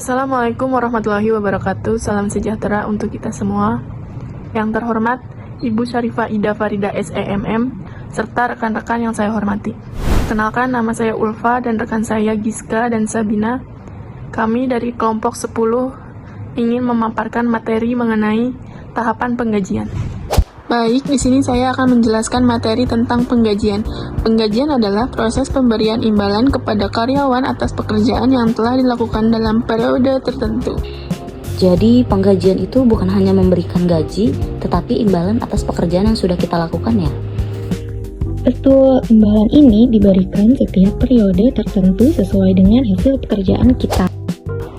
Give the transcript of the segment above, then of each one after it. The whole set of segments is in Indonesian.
Assalamualaikum warahmatullahi wabarakatuh. Salam sejahtera untuk kita semua. Yang terhormat, Ibu Syarifah Ida Farida SEMM, serta rekan-rekan yang saya hormati. Kenalkan, nama saya Ulfa dan rekan saya Giska dan Sabina. Kami dari kelompok 10 ingin memaparkan materi mengenai tahapan penggajian. Baik, di sini saya akan menjelaskan materi tentang penggajian. Penggajian adalah proses pemberian imbalan kepada karyawan atas pekerjaan yang telah dilakukan dalam periode tertentu. Jadi, penggajian itu bukan hanya memberikan gaji, tetapi imbalan atas pekerjaan yang sudah kita lakukan ya? Betul, imbalan ini diberikan setiap periode tertentu sesuai dengan hasil pekerjaan kita.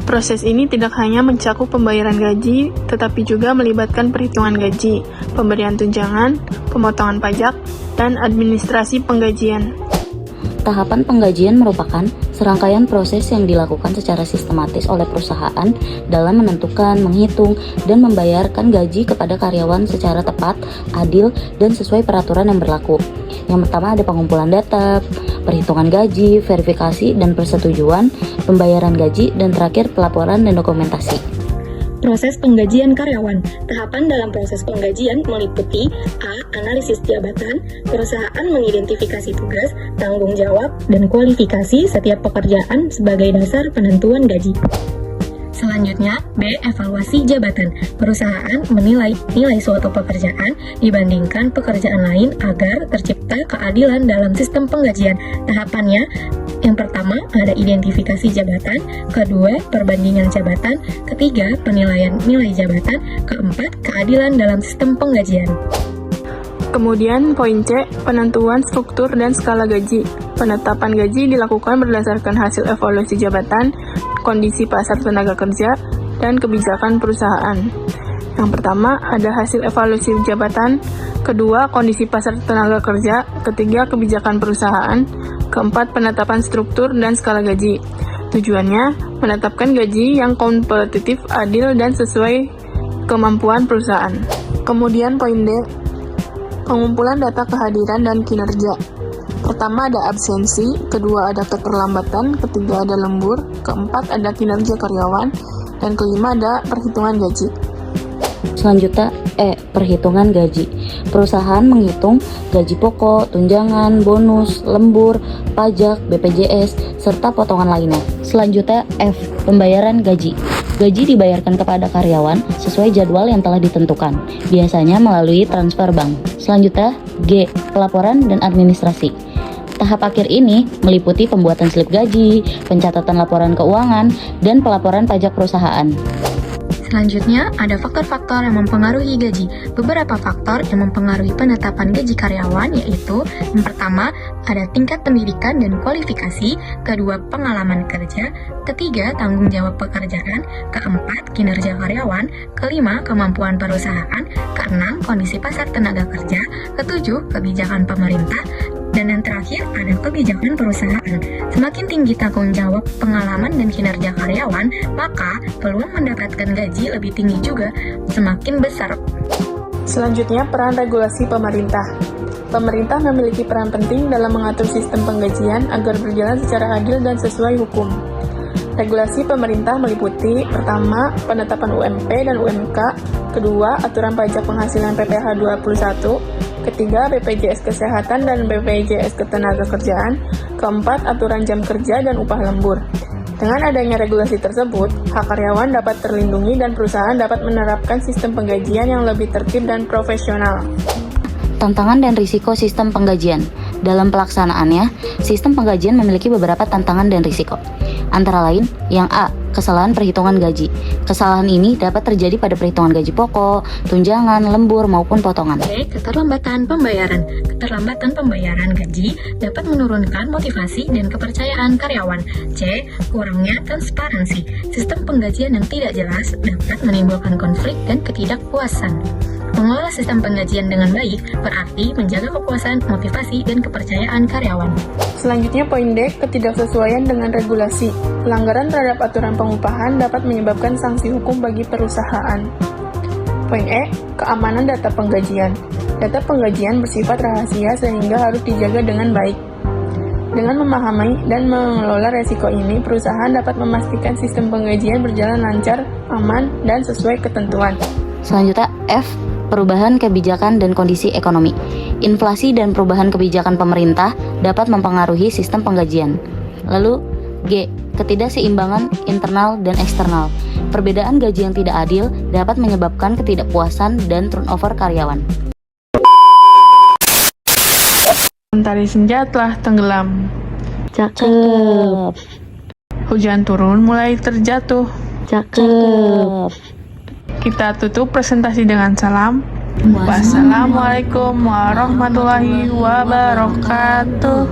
Proses ini tidak hanya mencakup pembayaran gaji, tetapi juga melibatkan perhitungan gaji, pemberian tunjangan, pemotongan pajak, dan administrasi penggajian. Tahapan penggajian merupakan serangkaian proses yang dilakukan secara sistematis oleh perusahaan dalam menentukan, menghitung, dan membayarkan gaji kepada karyawan secara tepat, adil, dan sesuai peraturan yang berlaku. Yang pertama ada pengumpulan data, perhitungan gaji, verifikasi dan persetujuan, pembayaran gaji, dan terakhir pelaporan dan dokumentasi. Proses penggajian karyawan. Tahapan dalam proses penggajian meliputi A. Analisis jabatan. Perusahaan mengidentifikasi tugas, tanggung jawab, dan kualifikasi setiap pekerjaan sebagai dasar penentuan gaji. Selanjutnya, B. Evaluasi jabatan. Perusahaan menilai suatu pekerjaan dibandingkan pekerjaan lain agar tercipta keadilan dalam sistem penggajian. Tahapannya, yang pertama ada identifikasi jabatan, kedua perbandingan jabatan, ketiga penilaian nilai jabatan, keempat keadilan dalam sistem penggajian. Kemudian poin C, penentuan struktur dan skala gaji. Penetapan gaji dilakukan berdasarkan hasil evaluasi jabatan, kondisi pasar tenaga kerja, dan kebijakan perusahaan. Yang pertama ada hasil evaluasi jabatan, kedua kondisi pasar tenaga kerja, ketiga kebijakan perusahaan, keempat penetapan struktur dan skala gaji. Tujuannya menetapkan gaji yang kompetitif, adil, dan sesuai kemampuan perusahaan. Kemudian poin D, pengumpulan data kehadiran dan kinerja. Pertama ada absensi, kedua ada keterlambatan, ketiga ada lembur, keempat ada kinerja karyawan, dan kelima ada perhitungan gaji. Selanjutnya, perhitungan gaji. Perusahaan menghitung gaji pokok, tunjangan, bonus, lembur, pajak, BPJS, serta potongan lainnya. Selanjutnya, F. Pembayaran gaji. Gaji dibayarkan kepada karyawan sesuai jadwal yang telah ditentukan, biasanya melalui transfer bank. Selanjutnya, G. Pelaporan dan administrasi. Tahap akhir ini meliputi pembuatan slip gaji, pencatatan laporan keuangan, dan pelaporan pajak perusahaan. Selanjutnya, ada faktor-faktor yang mempengaruhi gaji. Beberapa faktor yang mempengaruhi penetapan gaji karyawan yaitu yang pertama, ada tingkat pendidikan dan kualifikasi, kedua, pengalaman kerja, ketiga, tanggung jawab pekerjaan, keempat, kinerja karyawan, kelima, kemampuan perusahaan, keenam, kondisi pasar tenaga kerja, ketujuh, kebijakan pemerintah, dan yang terakhir ada kebijakan perusahaan. Semakin tinggi tanggung jawab, pengalaman, dan kinerja karyawan, maka peluang mendapatkan gaji lebih tinggi juga, semakin besar. Selanjutnya, peran regulasi pemerintah. Pemerintah memiliki peran penting dalam mengatur sistem penggajian agar berjalan secara adil dan sesuai hukum. Regulasi pemerintah meliputi pertama, penetapan UMP dan UMK, kedua, aturan pajak penghasilan PPh 21, ketiga, BPJS Kesehatan dan BPJS Ketenagakerjaan, keempat, aturan jam kerja dan upah lembur. Dengan adanya regulasi tersebut, hak karyawan dapat terlindungi dan perusahaan dapat menerapkan sistem penggajian yang lebih tertib dan profesional. Tantangan dan risiko sistem penggajian. Dalam pelaksanaannya, sistem penggajian memiliki beberapa tantangan dan risiko. Antara lain, yang A, kesalahan perhitungan gaji. Kesalahan ini dapat terjadi pada perhitungan gaji pokok, tunjangan, lembur, maupun potongan. B. Keterlambatan pembayaran. Keterlambatan pembayaran gaji dapat menurunkan motivasi dan kepercayaan karyawan. C. Kurangnya transparansi. Sistem penggajian yang tidak jelas dapat menimbulkan konflik dan ketidakpuasan. Mengelola sistem penggajian dengan baik berarti menjaga kepuasan, motivasi, dan kepercayaan karyawan. Selanjutnya poin D, ketidaksesuaian dengan regulasi. Pelanggaran terhadap aturan pengupahan dapat menyebabkan sanksi hukum bagi perusahaan. Poin E, keamanan data penggajian. Data penggajian bersifat rahasia sehingga harus dijaga dengan baik. Dengan memahami dan mengelola resiko ini, perusahaan dapat memastikan sistem penggajian berjalan lancar, aman, dan sesuai ketentuan. Selanjutnya F. Perubahan kebijakan dan kondisi ekonomi. Inflasi dan perubahan kebijakan pemerintah dapat mempengaruhi sistem penggajian. Lalu G. Ketidakseimbangan internal dan eksternal. Perbedaan gaji yang tidak adil dapat menyebabkan ketidakpuasan dan turnover karyawan. Mentari senja telah tenggelam. Cakep. Hujan turun mulai terjatuh. Cakep. Kita tutup presentasi dengan salam. Wassalamualaikum warahmatullahi wabarakatuh.